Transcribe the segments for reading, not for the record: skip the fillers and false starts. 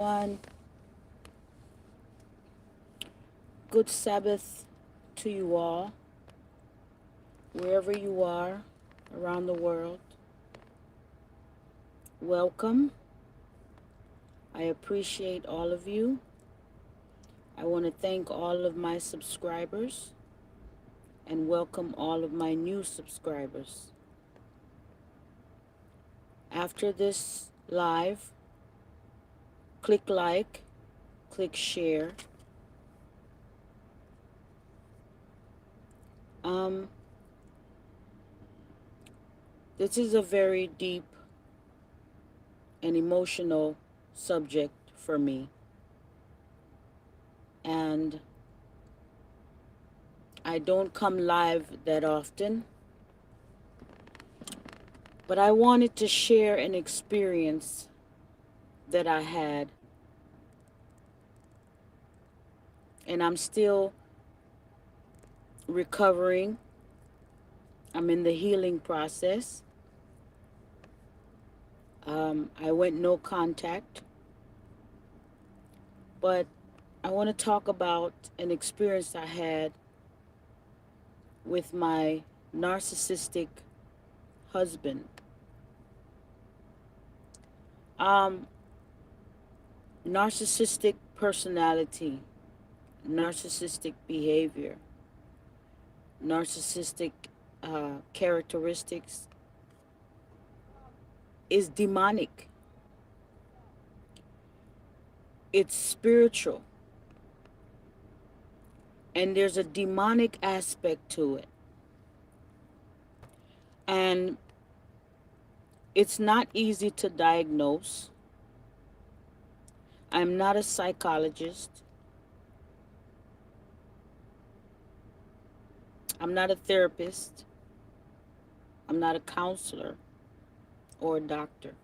One, good Sabbath to you all, wherever you are around the world. Welcome. I appreciate all of you. I want to thank all of my subscribers and welcome all of my new subscribers. After this live, click like, click share. This is a very deep and emotional subject for me. And I don't come live that often, but I wanted to share an experience that I had. And I'm still recovering. I'm in the healing process. I went no contact. But I want to talk about an experience I had with my narcissistic husband. Narcissistic personality, narcissistic behavior, narcissistic characteristics is demonic. It's spiritual. And there's a demonic aspect to it. And it's not easy to diagnose. I'm not a psychologist. I'm not a therapist. I'm not a counselor or a doctor.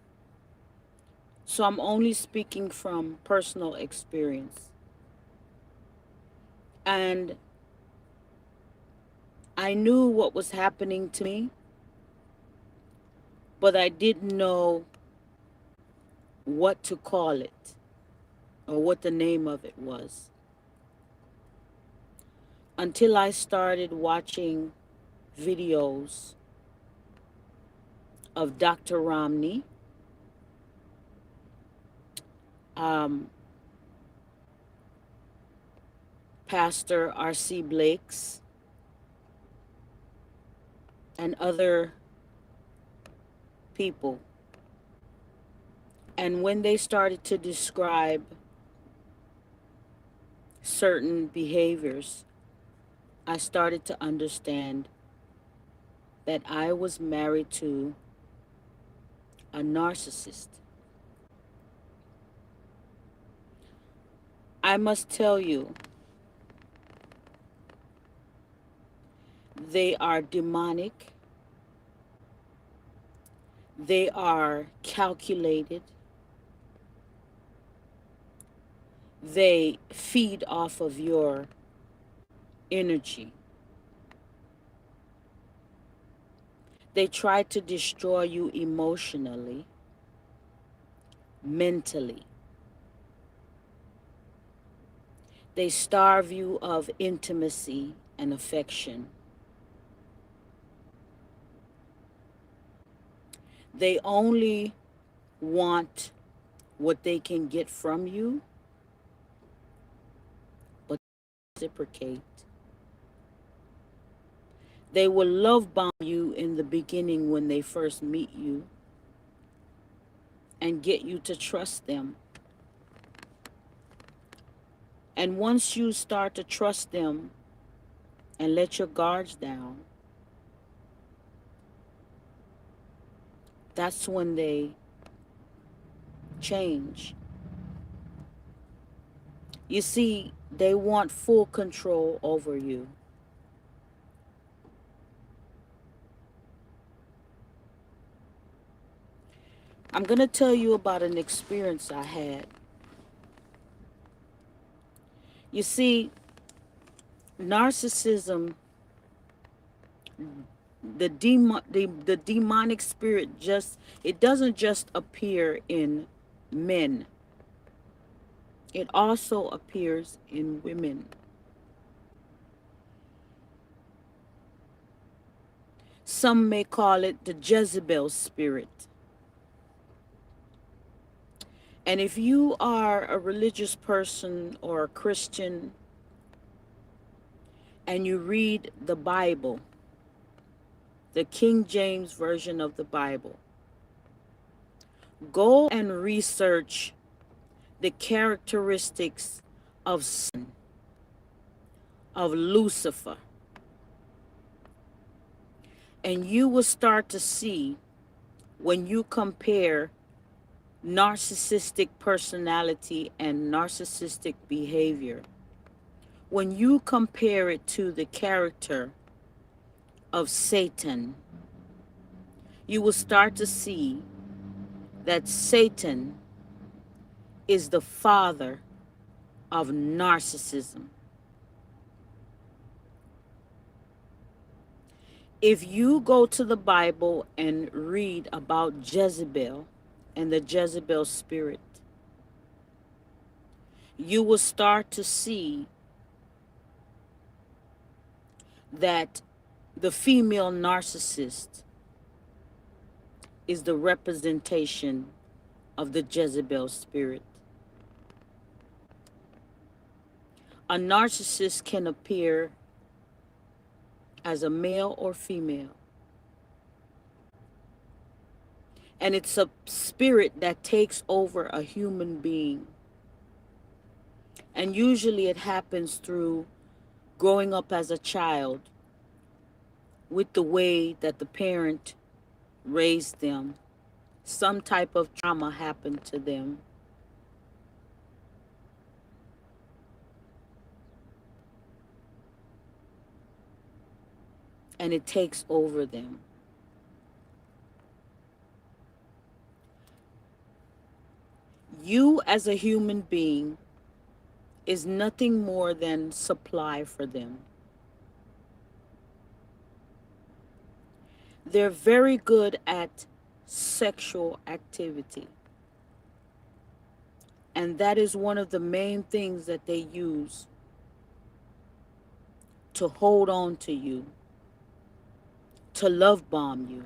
So I'm only speaking from personal experience. And I knew what was happening to me, but I didn't know what to call it or what the name of it was until I started watching videos of Dr. Romney, Pastor R.C. Blake's, and other people. And when they started to describe certain behaviors, I started to understand that I was married to a narcissist. I must tell you, they are demonic. They are calculated. They feed off of your energy. They try to destroy you emotionally, mentally. They starve you of intimacy and affection. They only want what they can get from you, but reciprocate. They will love bomb you in the beginning when they first meet you and get you to trust them. And once you start to trust them and let your guards down, that's when they change. You see, they want full control over you. I'm going to tell you about an experience I had. You see, narcissism, the demonic spirit, it doesn't just appear in men. It also appears in women. Some may call it the Jezebel spirit. And if you are a religious person or a Christian and you read the Bible, the King James Version of the Bible, go and research the characteristics of Satan, of Lucifer, and you will start to see, when you compare narcissistic personality and narcissistic behavior, when you compare it to the character of Satan, you will start to see that Satan is the father of narcissism. If you go to the Bible and read about Jezebel and the Jezebel spirit, you will start to see that the female narcissist is the representation of the Jezebel spirit. A narcissist can appear as a male or female. And it's a spirit that takes over a human being. And usually it happens through growing up as a child with the way that the parent raised them. Some type of trauma happened to them. And it takes over them. You as a human being is nothing more than supply for them. They're very good at sexual activity. And that is one of the main things that they use to hold on to you, to love bomb you.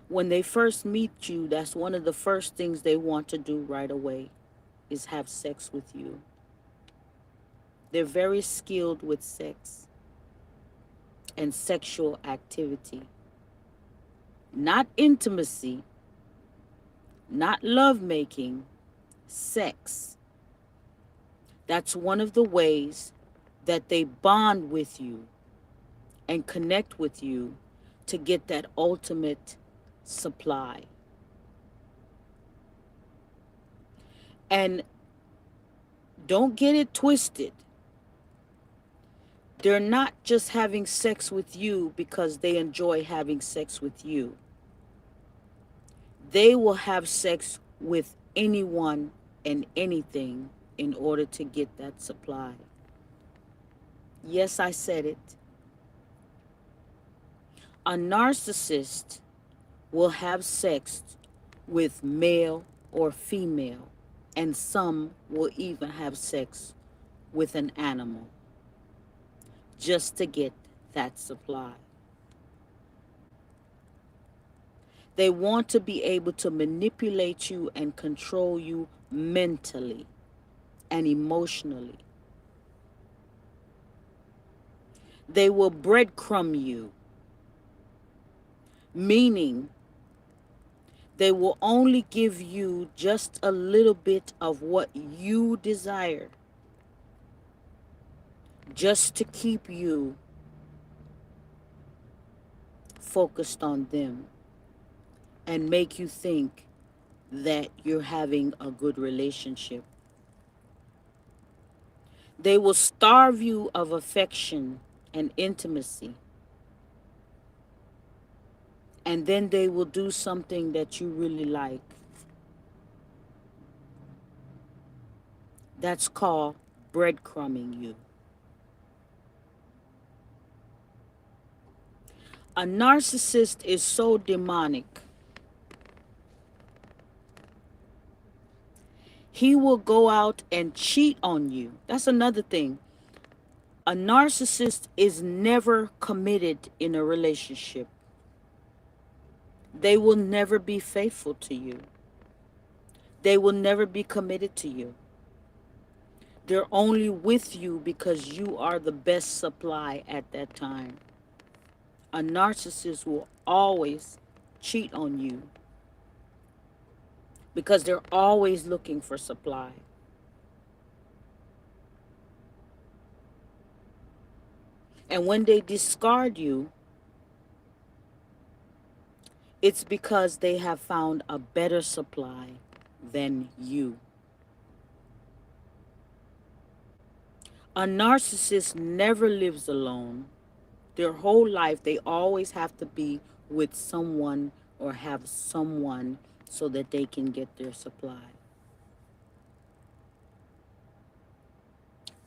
When they first meet you, that's one of the first things they want to do right away, is have sex with you. They're very skilled with sex and sexual activity. Not intimacy, not lovemaking, sex. That's one of the ways that they bond with you and connect with you to get that ultimate supply. And don't get it twisted. They're not just having sex with you because they enjoy having sex with you. They will have sex with anyone and anything in order to get that supply. Yes, I said it. A narcissist will have sex with male or female, and some will even have sex with an animal just to get that supply. They want to be able to manipulate you and control you mentally and emotionally. They will breadcrumb you, meaning they will only give you just a little bit of what you desire, just to keep you focused on them and make you think that you're having a good relationship. They will starve you of affection and intimacy. And then they will do something that you really like. That's called breadcrumbing you. A narcissist is so demonic. He will go out and cheat on you. That's another thing. A narcissist is never committed in a relationship. They will never be faithful to you. They will never be committed to you. They're only with you because you are the best supply at that time. A narcissist will always cheat on you because they're always looking for supply. And when they discard you, it's because they have found a better supply than you. A narcissist never lives alone. Their whole life, they always have to be with someone or have someone so that they can get their supply.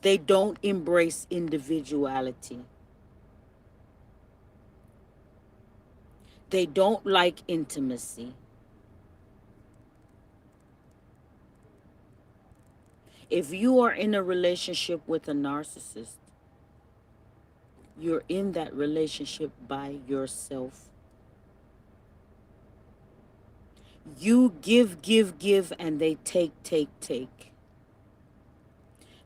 They don't embrace individuality. They don't like intimacy. If you are in a relationship with a narcissist, you're in that relationship by yourself. You give, and they take.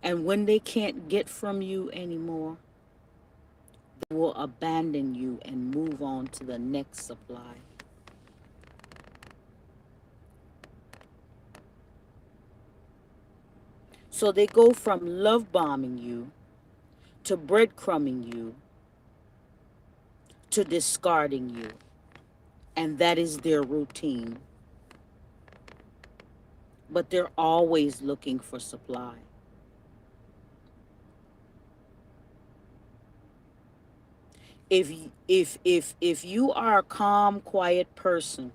And when they can't get from you anymore, they will abandon you and move on to the next supply. So they go from love bombing you to breadcrumbing you to discarding you. And that is their routine. But they're always looking for supply. If you are a calm, quiet person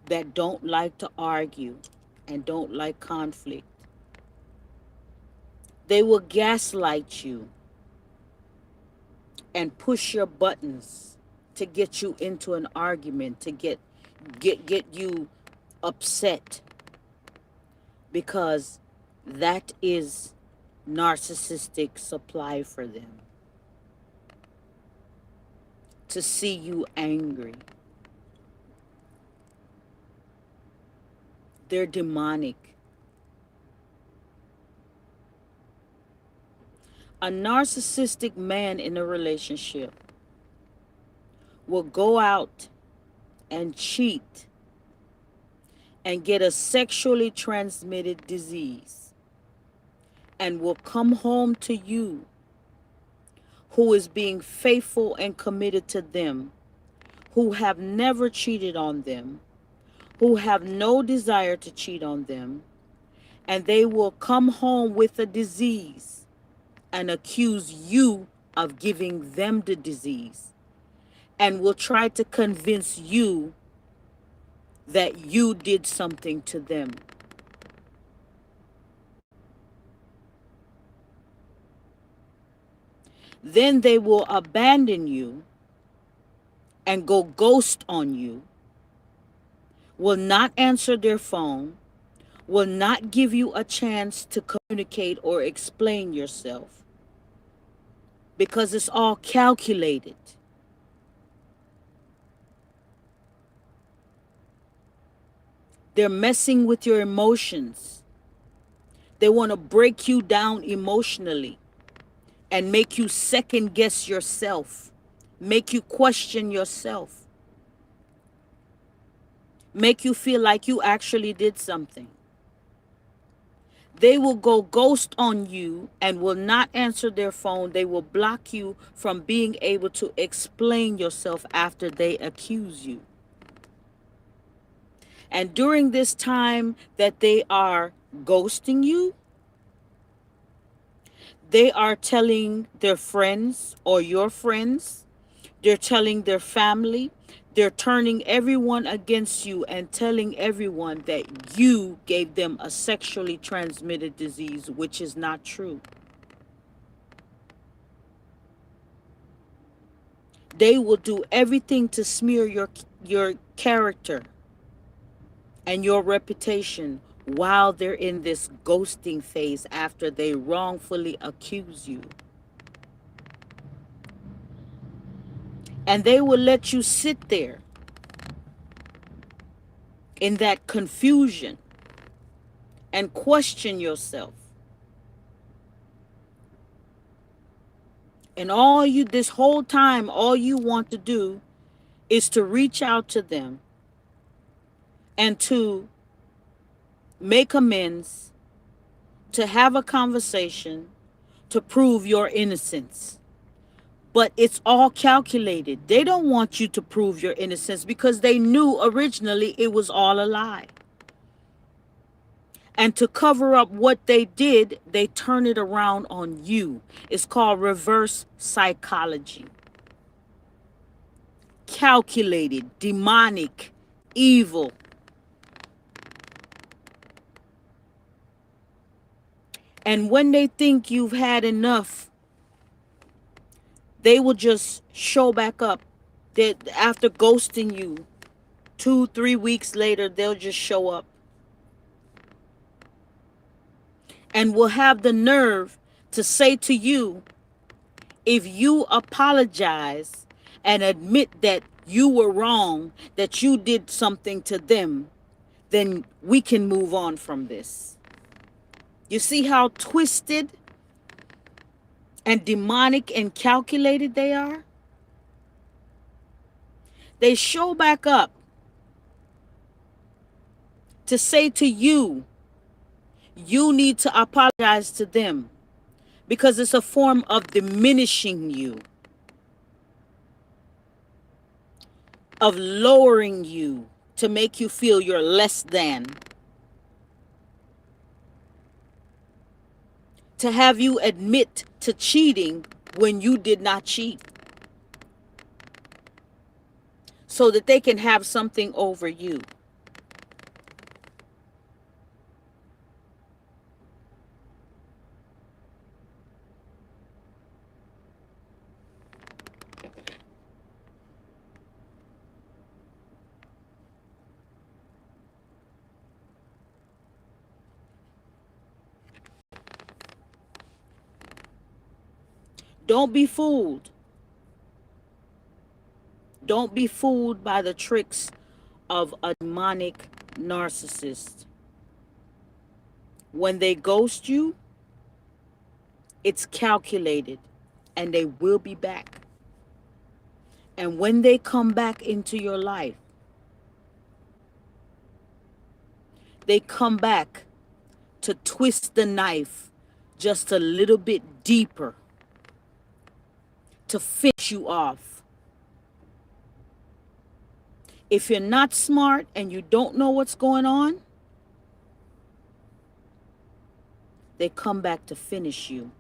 that don't like to argue and don't like conflict, they will gaslight you and push your buttons to get you into an argument, to get you upset, because that is narcissistic supply for them. To see you angry. They're demonic. A narcissistic man in a relationship will go out and cheat and get a sexually transmitted disease and will come home to you, who is being faithful and committed to them, who have never cheated on them, who have no desire to cheat on them, and they will come home with a disease and accuse you of giving them the disease, and will try to convince you that you did something to them. Then they will abandon you and go ghost on you, will not answer their phone, will not give you a chance to communicate or explain yourself, because it's all calculated. They're messing with your emotions. They want to break you down emotionally and make you second guess yourself, make you question yourself, make you feel like you actually did something. They will go ghost on you and will not answer their phone. They will block you from being able to explain yourself after they accuse you. And during this time that they are ghosting you, they are telling their friends or your friends, they're telling their family, they're turning everyone against you and telling everyone that you gave them a sexually transmitted disease, which is not true. They will do everything to smear your character and your reputation while they're in this ghosting phase after they wrongfully accuse you. And they will let you sit there in that confusion and question yourself. And this whole time, all you want to do is to reach out to them and to make amends, to have a conversation, to prove your innocence. But it's all calculated. They don't want you to prove your innocence because they knew originally it was all a lie. And to cover up what they did, they turn it around on you. It's called reverse psychology. Calculated, demonic, evil. And when they think you've had enough, they will just show back up. That after ghosting you, 2-3 weeks later, they'll just show up. And will have the nerve to say to you, if you apologize and admit that you were wrong, that you did something to them, then we can move on from this. You see how twisted and demonic and calculated they are? They show back up to say to you, you need to apologize to them because it's a form of diminishing you, of lowering you to make you feel you're less than, to have you admit to cheating when you did not cheat, so that they can have something over you. Don't be fooled. Don't be fooled by the tricks of a demonic narcissist. When they ghost you, it's calculated and they will be back. And when they come back into your life, they come back to twist the knife just a little bit deeper, to finish you off. If you're not smart and you don't know what's going on, they come back to finish you.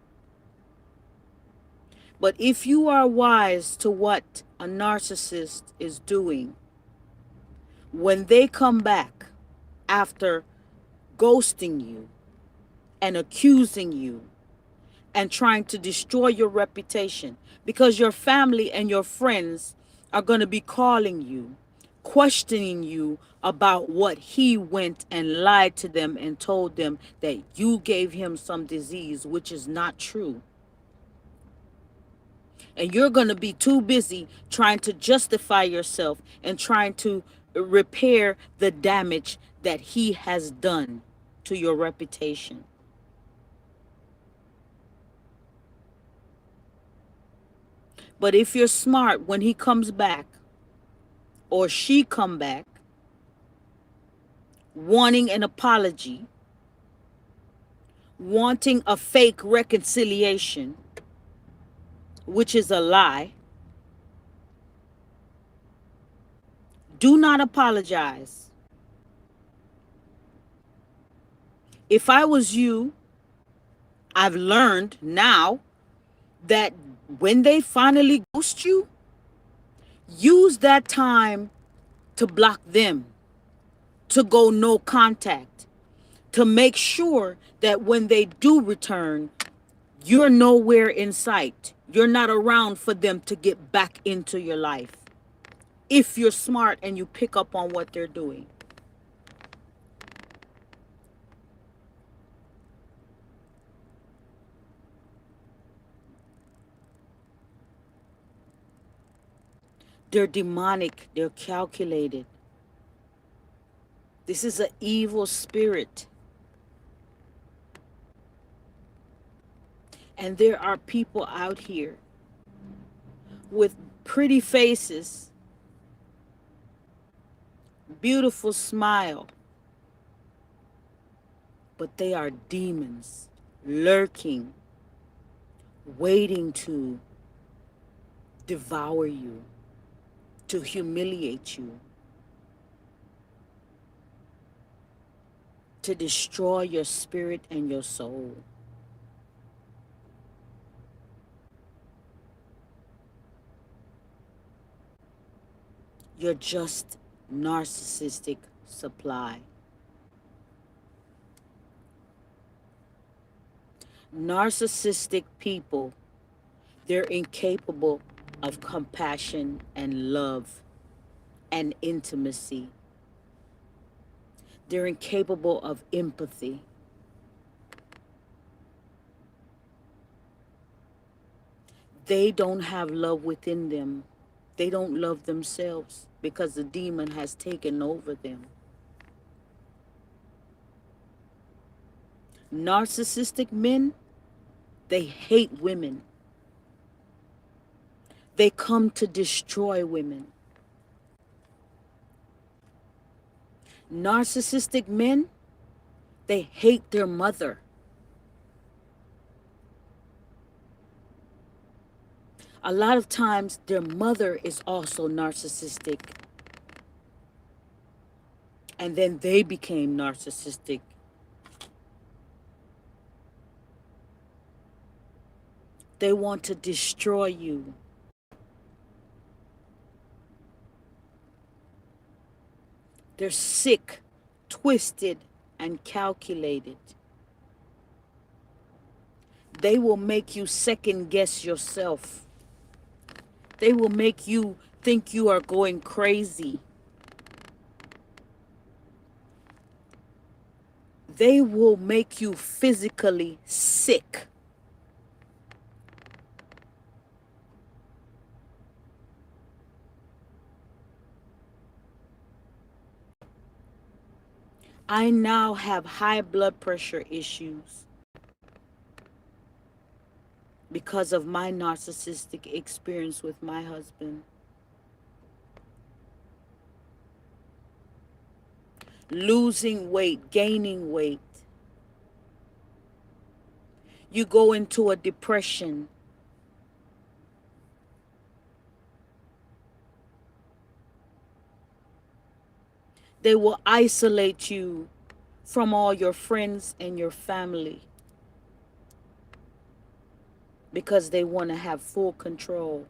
But if you are wise to what a narcissist is doing, when they come back after ghosting you and accusing you and trying to destroy your reputation, because your family and your friends are going to be calling you, questioning you about what he went and lied to them and told them that you gave him some disease, which is not true. And you're going to be too busy trying to justify yourself and trying to repair the damage that he has done to your reputation. But if you're smart, when he comes back or she come back wanting an apology, wanting a fake reconciliation, which is a lie, do not apologize. If I was you, I've learned now that when they finally ghost you, use that time to block them, to go no contact, to make sure that when they do return, you're nowhere in sight. You're not around for them to get back into your life. If you're smart and you pick up on what they're doing. They're demonic. They're calculated. This is an evil spirit. And there are people out here with pretty faces, beautiful smile, but they are demons lurking, waiting to devour you, to humiliate you, to destroy your spirit and your soul. You're just narcissistic supply. Narcissistic people, they're incapable of compassion and love and intimacy. They're incapable of empathy. They don't have love within them. They don't love themselves because the demon has taken over them. Narcissistic men, they hate women. They come to destroy women. Narcissistic men, they hate their mother. A lot of times their mother is also narcissistic. And then they became narcissistic. They want to destroy you. They're sick, twisted, and calculated. They will make you second guess yourself. They will make you think you are going crazy. They will make you physically sick. I now have high blood pressure issues because of my narcissistic experience with my husband. Losing weight, gaining weight. You go into a depression. They will isolate you from all your friends and your family because they want to have full control.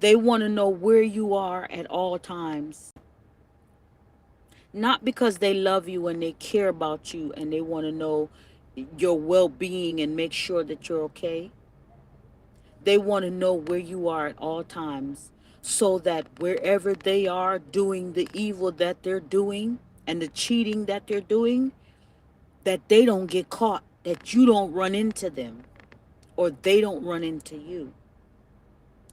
They want to know where you are at all times. Not because they love you and they care about you and they want to know your well-being and make sure that you're okay. They want to know where you are at all times so that wherever they are doing the evil that they're doing and the cheating that they're doing, that they don't get caught, that you don't run into them or they don't run into you.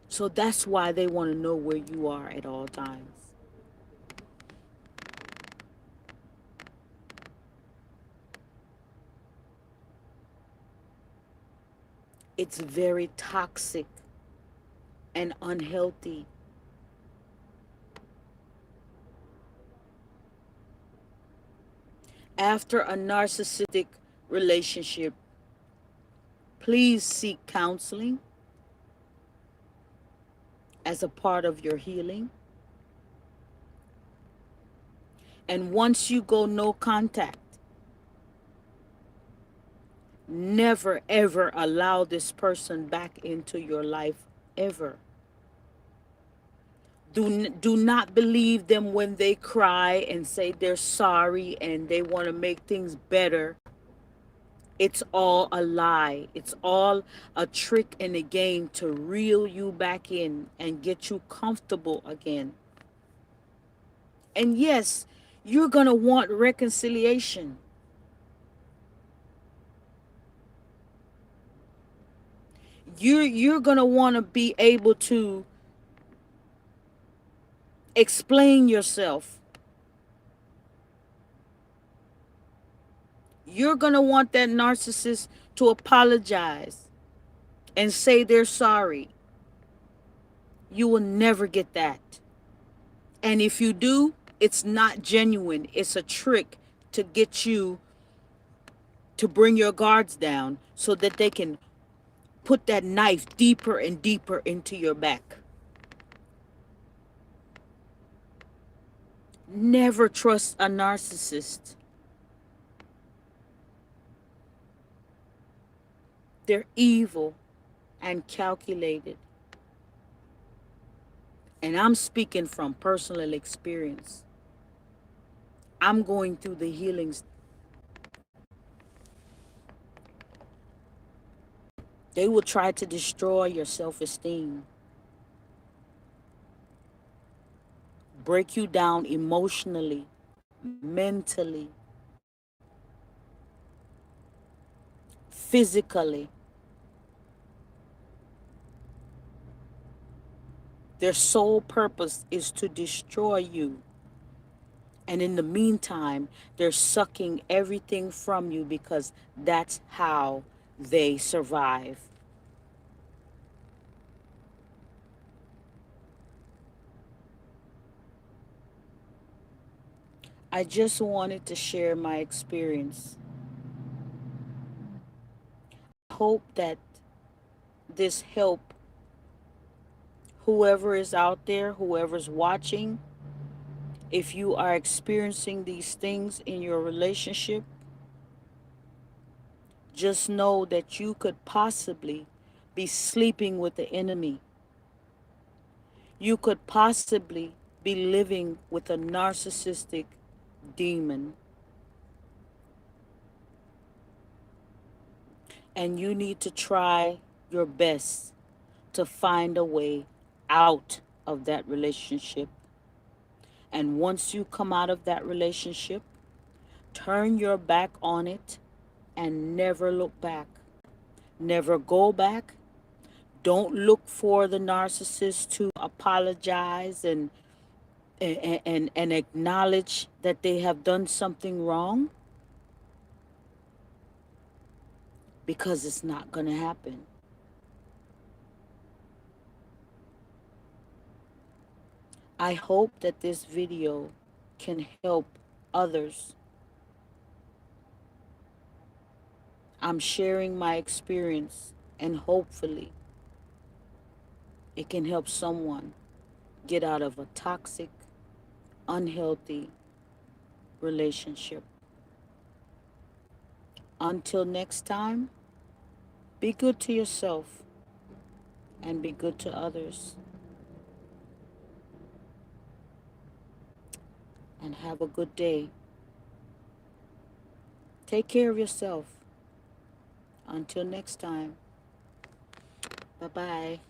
So that's why they want to know where you are at all times. It's very toxic and unhealthy. After a narcissistic relationship, please seek counseling as a part of your healing. And once you go no contact, never ever allow this person back into your life ever. Do not believe them when they cry and say they're sorry and they want to make things better. It's all a lie. It's all a trick and a game to reel you back in and get you comfortable again. And yes, you're going to want reconciliation. You're going to want to be able to Explain yourself. You're going to want that narcissist to apologize and say they're sorry. You will never get that. And if you do, it's not genuine. It's a trick to get you to bring your guards down so that they can put that knife deeper and deeper into your back. Never trust a narcissist. They're evil and calculated. And I'm speaking from personal experience. I'm going through the healings. They will try to destroy your self-esteem, break you down emotionally, mentally, physically. Their sole purpose is to destroy you. And in the meantime, they're sucking everything from you because that's how they survive. I just wanted to share my experience. I hope that this help whoever is out there, whoever's watching. If you are experiencing these things in your relationship, just know that you could possibly be sleeping with the enemy. You could possibly be living with a narcissistic demon. And you need to try your best to find a way out of that relationship. And once you come out of that relationship, turn your back on it and never look back. Never go back. Don't look for the narcissist to apologize and acknowledge that they have done something wrong, because it's not going to happen. I hope that this video can help others. I'm sharing my experience, and hopefully it can help someone get out of a toxic, unhealthy relationship. Until next time, be good to yourself and be good to others. And have a good day. Take care of yourself. Until next time. Bye-bye.